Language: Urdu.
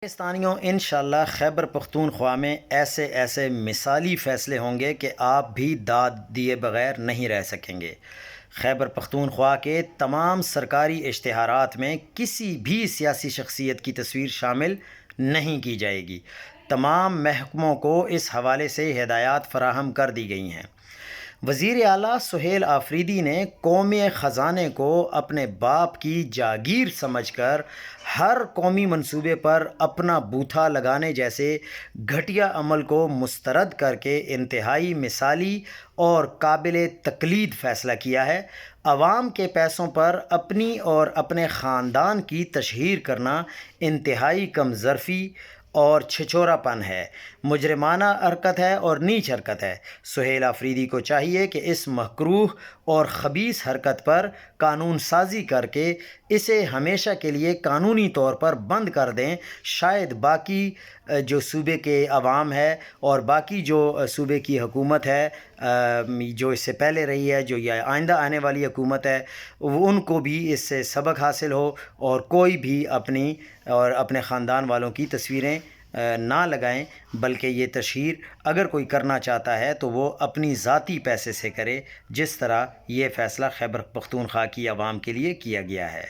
پاکستانیوں انشاءاللہ خیبر پختونخوا میں ایسے ایسے مثالی فیصلے ہوں گے کہ آپ بھی داد دیے بغیر نہیں رہ سکیں گے۔ خیبر پختونخوا کے تمام سرکاری اشتہارات میں کسی بھی سیاسی شخصیت کی تصویر شامل نہیں کی جائے گی۔ تمام محکموں کو اس حوالے سے ہدایات فراہم کر دی گئی ہیں۔ وزیر اعلیٰ سہیل آفریدی نے قومی خزانے کو اپنے باپ کی جاگیر سمجھ کر ہر قومی منصوبے پر اپنا بوتھا لگانے جیسے گھٹیا عمل کو مسترد کر کے انتہائی مثالی اور قابل تقلید فیصلہ کیا ہے۔ عوام کے پیسوں پر اپنی اور اپنے خاندان کی تشہیر کرنا انتہائی کم ظرفی اور چھچورا پن ہے، مجرمانہ حرکت ہے اور نیچ حرکت ہے۔ سہیل آفریدی کو چاہیے کہ اس مکروہ اور خبیث حرکت پر قانون سازی کر کے اسے ہمیشہ کے لیے قانونی طور پر بند کر دیں۔ شاید باقی جو صوبے کے عوام ہے اور باقی جو صوبے کی حکومت ہے، جو اس سے پہلے رہی ہے، جو یہ آئندہ آنے والی حکومت ہے، ان کو بھی اس سے سبق حاصل ہو اور کوئی بھی اپنی اور اپنے خاندان والوں کی تصویریں نہ لگائیں، بلکہ یہ تشہیر اگر کوئی کرنا چاہتا ہے تو وہ اپنی ذاتی پیسے سے کرے، جس طرح یہ فیصلہ خیبر پختونخوا کی عوام کے لیے کیا گیا ہے۔